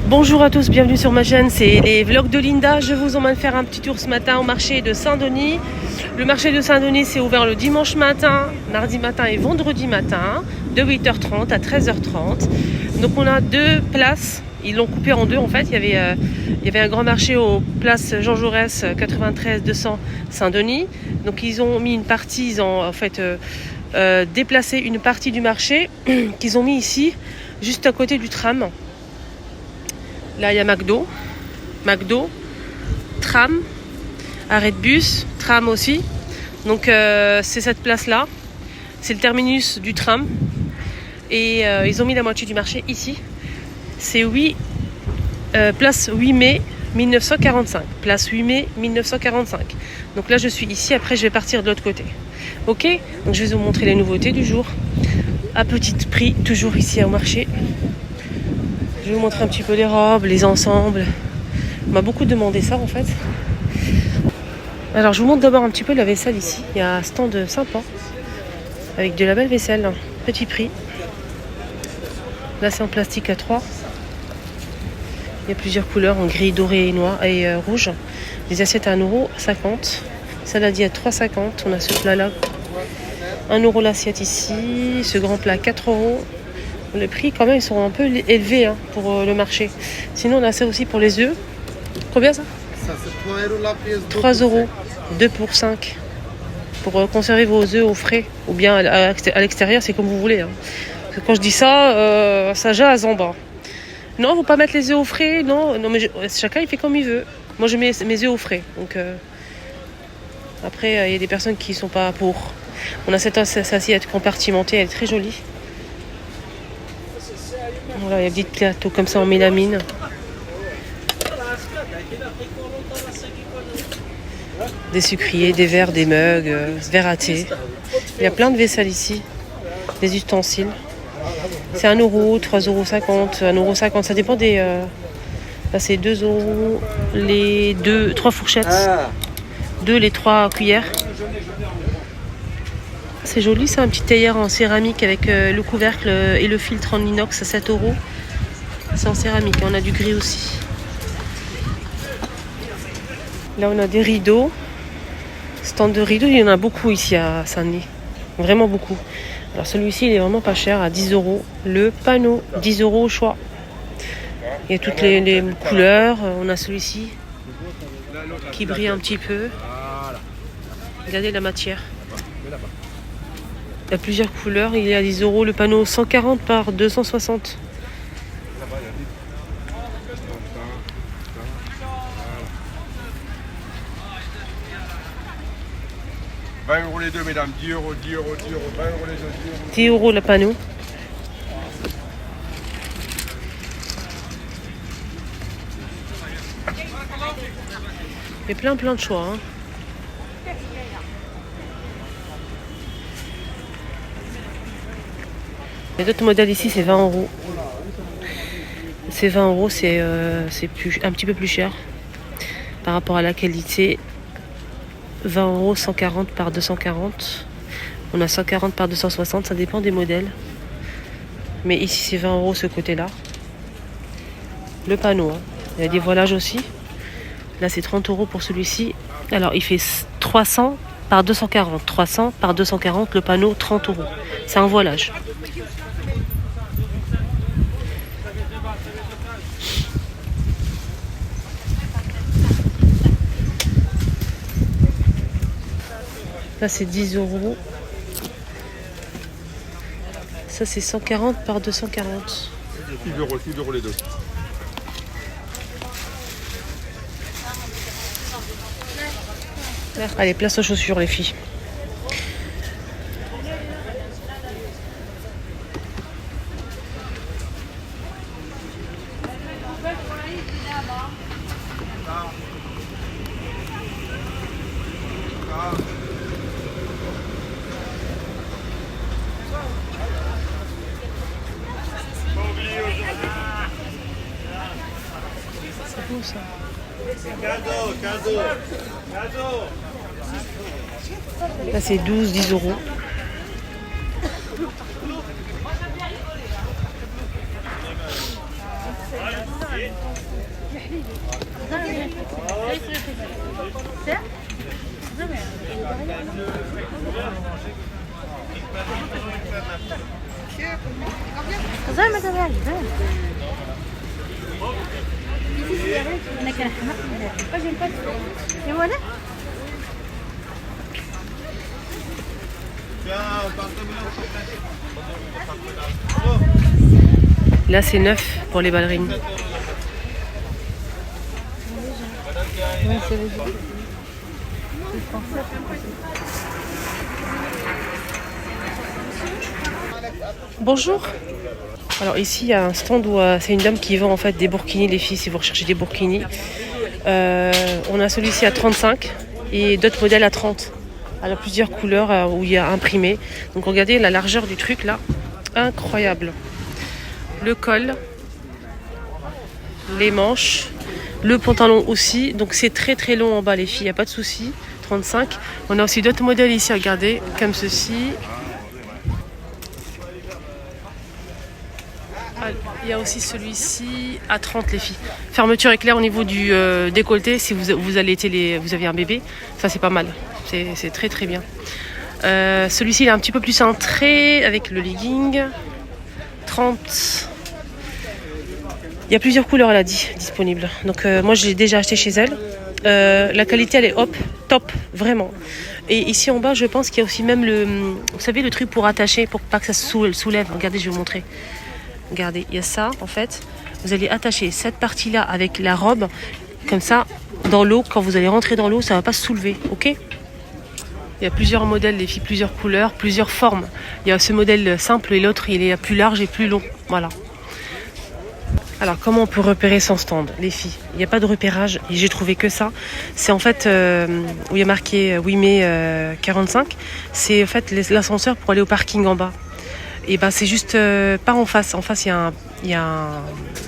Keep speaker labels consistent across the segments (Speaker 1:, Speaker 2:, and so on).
Speaker 1: Bonjour à tous, bienvenue sur ma chaîne, c'est les vlogs de Linda. Je vous emmène faire un petit tour ce matin au marché de Saint-Denis. Le marché de Saint-Denis c'est ouvert le dimanche matin, mardi matin et vendredi matin de 8h30 à 13h30. Donc on a deux places, ils l'ont coupé en deux en fait. Il y avait un grand marché aux places Jean Jaurès 93 200 Saint-Denis. Donc ils ont mis une partie, ils ont en fait déplacé une partie du marché qu'ils ont mis ici, juste à côté du tram. Là, il y a McDo, tram, arrêt de bus, tram aussi. Donc, c'est cette place-là. C'est le terminus du tram. Et ils ont mis la moitié du marché ici. C'est place 8 mai 1945. Place 8 mai 1945. Donc là, je suis ici. Après, je vais partir de l'autre côté. Ok? Donc, je vais vous montrer les nouveautés du jour. À petit prix, toujours ici au marché. Je vais vous montrer un petit peu les robes, les ensembles. On m'a beaucoup demandé ça en fait. Alors je vous montre d'abord un petit peu la vaisselle ici. Il y a un stand sympa avec de la belle vaisselle. Petit prix. Là c'est en plastique à 3. Il y a plusieurs couleurs en gris, doré et noir et rouge. Les assiettes à 1,50 €. Saladier à 3,50 €. On a ce plat là. 1 € l'assiette ici. Ce grand plat 4 €. Les prix quand même ils sont un peu élevés pour le marché. Sinon on a ça aussi pour les œufs. Combien ça?
Speaker 2: Ça c'est 3 € la pièce.
Speaker 1: 3 €, 2 pour 5. Pour conserver vos œufs au frais. Ou bien à l'extérieur, c'est comme vous voulez. Parce que quand je dis ça, ça jase en bas. Non, faut pas mettre les œufs au frais. Non, mais chacun il fait comme il veut. Moi je mets mes œufs au frais. Donc après il y a des personnes qui sont pas pour. On a cette assiette compartimentée, elle est très jolie. Voilà, il y a des petits plateaux comme ça en mélamine. Des sucriers, des verres, des mugs, verres à thé. Il y a plein de vaisselle ici. Des ustensiles. C'est 1 €, 3,50 €, 1,50 €. Ça dépend des... Là c'est 2 € les 3 fourchettes. 2 les 3 cuillères. C'est joli, c'est un petit théière en céramique avec le couvercle et le filtre en inox à 7 €. C'est en céramique, on a du gris aussi. Là on a des rideaux. Stand de rideaux, il y en a beaucoup ici à Saint-Denis. Vraiment beaucoup. Alors celui-ci il est vraiment pas cher, à 10 €. Le panneau, 10 € au choix. Il y a toutes les couleurs. On a celui-ci qui brille un petit peu. Regardez la matière. Il y a plusieurs couleurs, il est à 10 € le panneau 140 par 260.
Speaker 2: €20 les deux, mesdames. 10 €, 10 €, 10 €, 20 € les deux,
Speaker 1: 10 € le panneau. Il y a plein de choix. Il y a d'autres modèles ici, c'est 20 €. C'est 20 €, c'est un petit peu plus cher par rapport à la qualité. 20 €, 140 par 240. On a 140 par 260, ça dépend des modèles. Mais ici, c'est 20 € ce côté-là. Le panneau, il y a des voilages aussi. Là, c'est 30 € pour celui-ci. Alors, il fait 300 par 240. 300 par 240, le panneau, 30 €. C'est un voilage. Là, c'est 10 €. Ça, c'est 140 par 240.
Speaker 2: 6 €, 6 € les deux.
Speaker 1: Allez, place aux chaussures, les filles. C'est beau ça. Là c'est 12, 10 €. Là, c'est 9 pour les ballerines. Bonjour. Alors ici, il y a un stand où c'est une dame qui vend en fait des burkinis, les filles, si vous recherchez des burkinis. On a celui-ci à 35 et d'autres modèles à 30. Elle a plusieurs couleurs où il y a imprimé. Donc regardez la largeur du truc là. Incroyable. Le col, les manches, le pantalon aussi. Donc c'est très très long en bas les filles, il n'y a pas de souci. 35. On a aussi d'autres modèles ici, regardez, comme ceci. Il y a aussi celui-ci à 30 les filles. Fermeture éclair au niveau du décolleté si vous avez un bébé. Ça c'est pas mal. C'est très très bien. Celui-ci il est un petit peu plus cintré avec le legging. 30. Il y a plusieurs couleurs, elle a dit, disponibles. Donc moi je l'ai déjà acheté chez elle. La qualité elle est top, vraiment. Et ici en bas je pense qu'il y a aussi même vous savez le truc pour attacher, pour pas que ça se soulève. Regardez, je vais vous montrer. Regardez, il y a ça en fait. Vous allez attacher cette partie là avec la robe. Comme ça, dans l'eau, quand vous allez rentrer dans l'eau, ça va pas se soulever, ok ? Il y a plusieurs modèles, les filles, plusieurs couleurs, plusieurs formes. Il y a ce modèle simple et l'autre, il est plus large et plus long. Voilà. Alors, comment on peut repérer son stand, les filles ? Il n'y a pas de repérage et j'ai trouvé que ça. C'est en fait où il y a marqué 8 mai 45. C'est en fait l'ascenseur pour aller au parking en bas. Et ben c'est juste pas en face. En face, il y a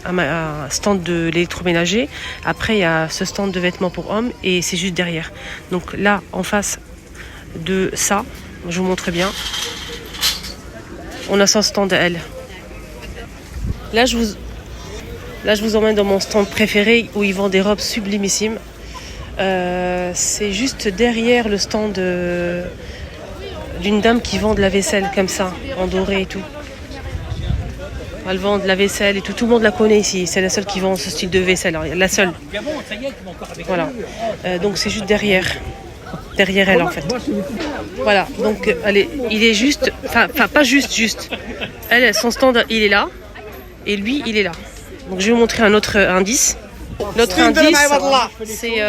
Speaker 1: un stand de l'électroménager. Après, il y a ce stand de vêtements pour hommes et c'est juste derrière. Donc là, en face de ça, je vous montre bien. On a son stand à elle. Là, je vous emmène dans mon stand préféré où ils vendent des robes sublimissimes. C'est juste derrière le stand d'une dame qui vend de la vaisselle comme ça, en doré et tout. Elle vend de la vaisselle et tout. Tout le monde la connaît ici. C'est la seule qui vend ce style de vaisselle. Alors, la seule. Voilà. Donc c'est juste derrière elle en fait. Voilà. Donc il est juste, enfin pas juste. Elle, son stand, il est là et lui, il est là. Donc je vais vous montrer un autre indice. L'autre indice, c'est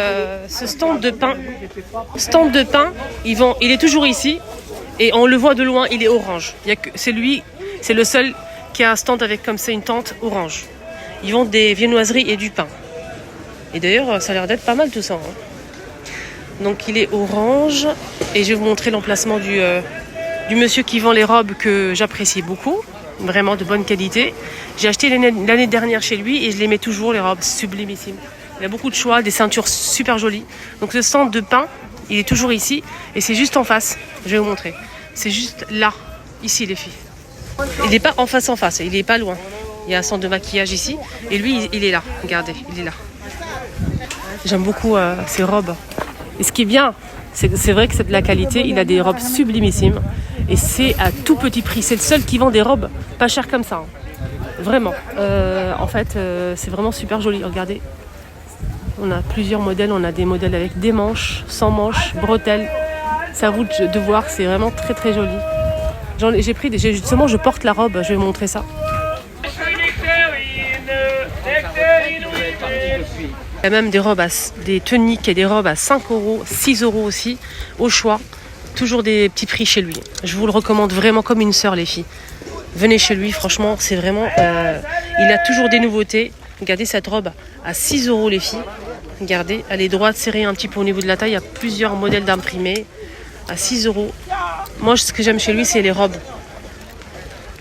Speaker 1: ce stand de pain. Stand de pain, il est toujours ici et on le voit de loin, il est orange. C'est le seul qui a un stand avec comme ça une tente orange. Ils vendent des viennoiseries et du pain. Et d'ailleurs, ça a l'air d'être pas mal tout ça. Hein. Donc il est orange et je vais vous montrer l'emplacement du monsieur qui vend les robes que j'apprécie beaucoup. Vraiment de bonne qualité. J'ai acheté l'année dernière chez lui et je les mets toujours, les robes sublimissimes. Il a beaucoup de choix, des ceintures super jolies. Donc ce stand de pain, il est toujours ici et c'est juste en face. Je vais vous montrer. C'est juste là, ici les filles. Il n'est pas en face, il n'est pas loin. Il y a un stand de maquillage ici et lui il est là. Regardez, il est là. J'aime beaucoup ces robes. Et ce qui est bien, c'est vrai que c'est de la qualité. Il a des robes sublimissimes. Et c'est à tout petit prix. C'est le seul qui vend des robes pas chères comme ça. Hein. Vraiment. En fait, c'est vraiment super joli. Regardez. On a plusieurs modèles. On a des modèles avec des manches, sans manches, bretelles. C'est à vous de voir. C'est vraiment très très joli. Justement, je porte la robe. Je vais vous montrer ça. Il y a même des robes, des tuniques et des robes à 5 €, 6 € aussi, au choix. Toujours des petits prix chez lui. Je vous le recommande vraiment comme une sœur, les filles. Venez chez lui, franchement, c'est vraiment... il a toujours des nouveautés. Regardez cette robe à 6 €, les filles. Regardez, elle est droite, serrée un petit peu au niveau de la taille. Il y a plusieurs modèles d'imprimés à 6 €. Moi, ce que j'aime chez lui, c'est les robes.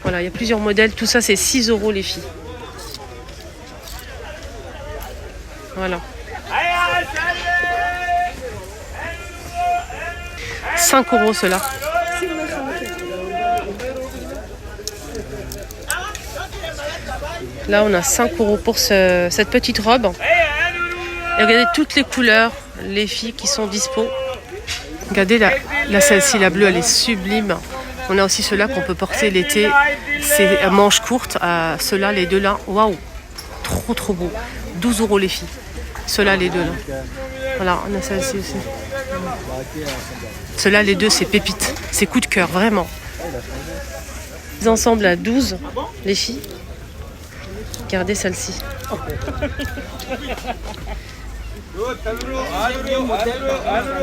Speaker 1: Voilà, il y a plusieurs modèles. Tout ça, c'est 6 € les filles. Voilà. 5 € ceux-là. Là, on a 5 € pour cette petite robe. Et regardez toutes les couleurs, les filles qui sont dispo. Regardez là celle-ci, la bleue, elle est sublime. On a aussi ceux-là qu'on peut porter l'été. C'est à manches courtes. Ceux-là, les deux là, waouh, trop beau. 12 € les filles. Ceux-là, les deux là. Voilà, on a celle-ci aussi. Ceux-là, les deux, c'est pépites. C'est coup de cœur, vraiment. Les ensembles à 12, les filles. Regardez celle-ci.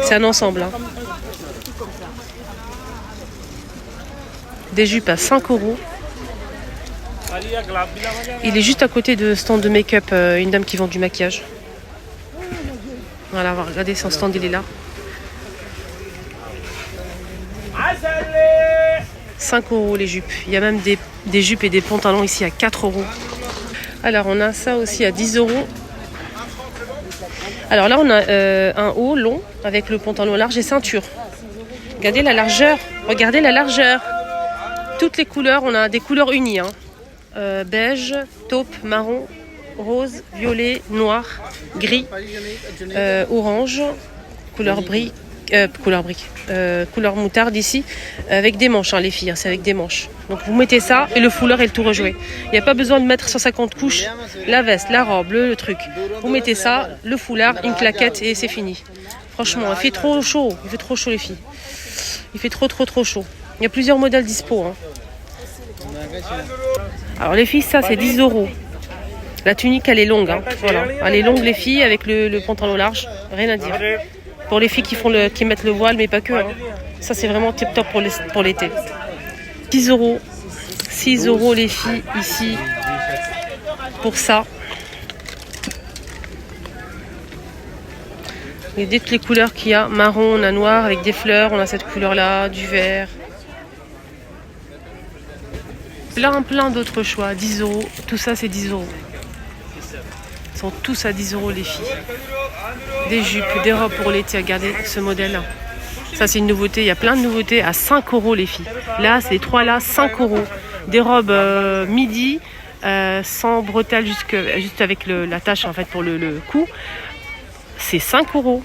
Speaker 1: C'est un ensemble. Hein. Des jupes à 5 €. Il est juste à côté de stand de make-up, une dame qui vend du maquillage. Voilà, regardez son stand, il est là. 5 € les jupes. Il y a même des jupes et des pantalons ici à 4 €. Alors on a ça aussi à 10 €. Alors là on a un haut long avec le pantalon large et ceinture. Regardez la largeur. Regardez la largeur. Toutes les couleurs, on a des couleurs unies. Hein. Beige, taupe, marron, rose, violet, noir, gris, orange, couleur brique. Couleur moutarde ici, avec des manches, hein, les filles, hein, c'est avec des manches. Donc vous mettez ça et le foulard et le tout rejoué. Il n'y a pas besoin de mettre 150 couches, la veste, la robe, le truc. Vous mettez ça, le foulard, une claquette et c'est fini. Franchement, il fait trop chaud, les filles. Il fait trop chaud. Il y a plusieurs modèles dispo. Hein. Alors les filles, ça c'est 10 €. La tunique, elle est longue. Hein. Voilà. Elle est longue les filles avec le pantalon large, rien à dire. Pour les filles qui mettent le voile, mais pas que. Hein. Ça, c'est vraiment tip top pour l'été. 10 €. 6 € les filles ici pour ça. Regardez toutes les couleurs qu'il y a. Marron, on a noir avec des fleurs. On a cette couleur-là, du vert. Plein d'autres choix. 10 €. Tout ça, c'est 10 €. Ils sont tous à 10 € les filles. Des jupes, des robes pour l'été. Regardez ce modèle. Ça, c'est une nouveauté. Il y a plein de nouveautés à 5 € les filles. Là, ces trois-là, 5 €. Des robes midi, sans bretelles, juste avec la tache en fait pour le cou. C'est 5 €.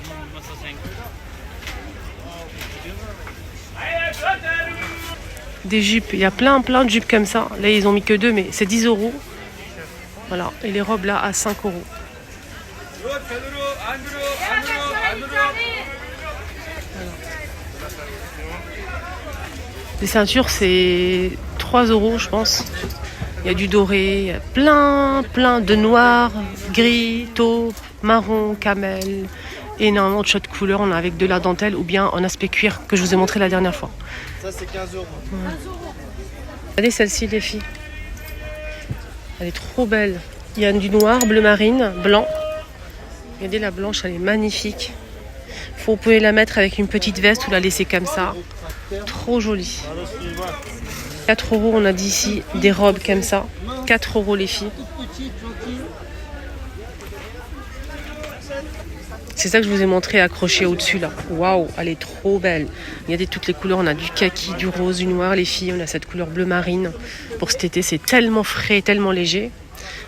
Speaker 1: Des jupes. Il y a plein de jupes comme ça. Là, ils ont mis que 2, mais c'est 10 €. Voilà. Et les robes là à 5 €. Les ceintures, c'est 3 € je pense. Il y a du doré, il y a plein de noir, gris, taupe, marron, camel. Énormément de choix de couleurs. On a avec de la dentelle ou bien en aspect cuir que je vous ai montré la dernière fois.
Speaker 3: Ça, c'est 15 €.
Speaker 1: Ouais. Regardez celle-ci, les filles. Elle est trop belle. Il y a du noir, bleu marine, blanc. Regardez la blanche, elle est magnifique. Vous pouvez la mettre avec une petite veste ou la laisser comme ça. Trop jolie. 4 €, on a dit ici des robes comme ça. 4 € les filles. C'est ça que je vous ai montré accroché au-dessus là. Waouh, elle est trop belle. Regardez toutes les couleurs. On a du kaki, du rose, du noir les filles. On a cette couleur bleu marine. Pour cet été, c'est tellement frais, tellement léger.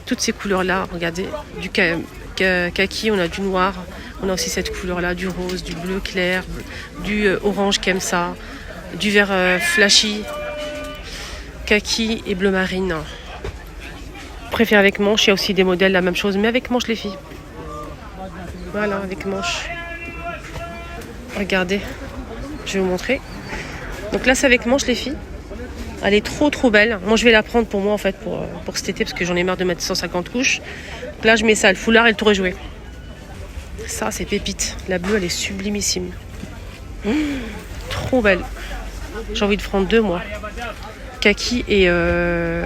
Speaker 1: Toutes ces couleurs-là, regardez. Du kaki, on a du noir. On a aussi cette couleur-là, du rose, du bleu clair, du orange comme ça, du vert flashy, kaki et bleu marine. Je préfère avec manche. Il y a aussi des modèles la même chose, mais avec manche les filles. Voilà, avec manche. Regardez, je vais vous montrer. Donc là, c'est avec manche les filles. Elle est trop belle. Moi, je vais la prendre pour moi en fait pour cet été parce que j'en ai marre de mettre 150 couches. Donc là, je mets ça, le foulard et le tout rejoué. Ça, c'est pépite. La bleue, elle est sublimissime. Trop belle. J'ai envie de prendre 2, moi. Kaki et je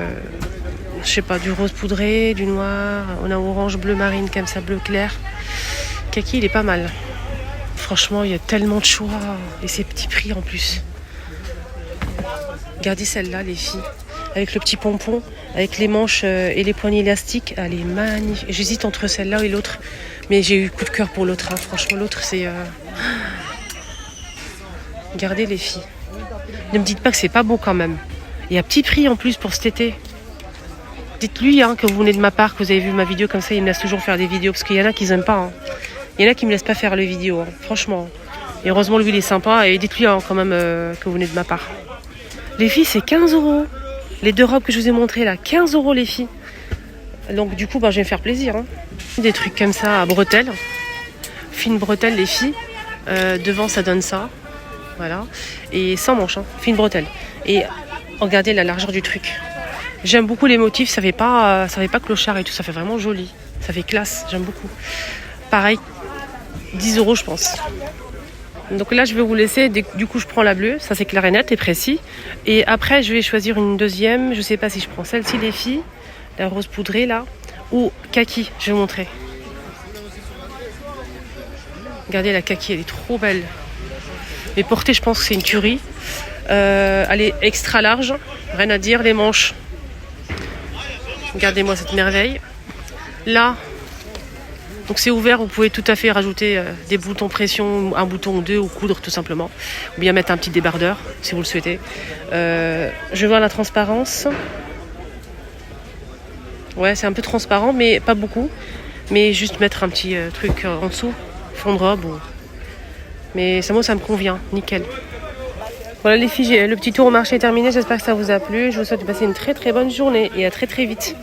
Speaker 1: sais pas, du rose poudré, du noir. On a orange, bleu marine comme ça, bleu clair. Kaki, il est pas mal. Franchement, il y a tellement de choix. Et ces petits prix en plus. Regardez celle-là, les filles. Avec le petit pompon, avec les manches et les poignées élastiques. Elle est magnifique. J'hésite entre celle-là et l'autre. Mais j'ai eu coup de cœur pour l'autre. Hein. Franchement, l'autre, c'est... Regardez les filles. Ne me dites pas que c'est pas beau quand même. Il y a petit prix en plus pour cet été. Dites-lui hein, que vous venez de ma part, que vous avez vu ma vidéo, comme ça il me laisse toujours faire des vidéos, parce qu'il y en a qui n'aiment pas. Hein. Il y en a qui me laissent pas faire les vidéos, hein, franchement. Et heureusement lui il est sympa, et dites-lui hein, quand même que vous venez de ma part. Les filles c'est 15 €. Les 2 robes que je vous ai montrées là, 15 € les filles. Donc du coup je vais me faire plaisir. Hein. Des trucs comme ça à bretelles. Fine bretelle les filles. Devant ça donne ça. Voilà. Et sans manche, hein. Fine bretelle. Et regardez la largeur du truc. J'aime beaucoup les motifs, ça fait pas clochard et tout, ça fait vraiment joli. Ça fait classe, j'aime beaucoup. Pareil, 10 € je pense. Donc là je vais vous laisser, du coup je prends la bleue, ça c'est clair et net et précis. Et après je vais choisir une deuxième, je sais pas si je prends celle-ci les filles, la rose poudrée là, ou kaki, je vais vous montrer. Regardez la kaki, elle est trop belle. Mais portée je pense que c'est une tuerie. Elle est extra large, rien à dire, les manches. Regardez-moi cette merveille. Là, donc c'est ouvert, vous pouvez tout à fait rajouter des boutons pression, un bouton ou deux, ou coudre tout simplement. Ou bien mettre un petit débardeur, si vous le souhaitez. Je vais voir la transparence. Ouais, c'est un peu transparent, mais pas beaucoup. Mais juste mettre un petit truc en dessous, fond de robe. Mais moi, ça me convient, nickel. Voilà les filles, le petit tour au marché est terminé, j'espère que ça vous a plu. Je vous souhaite de passer une très très bonne journée et à très très vite.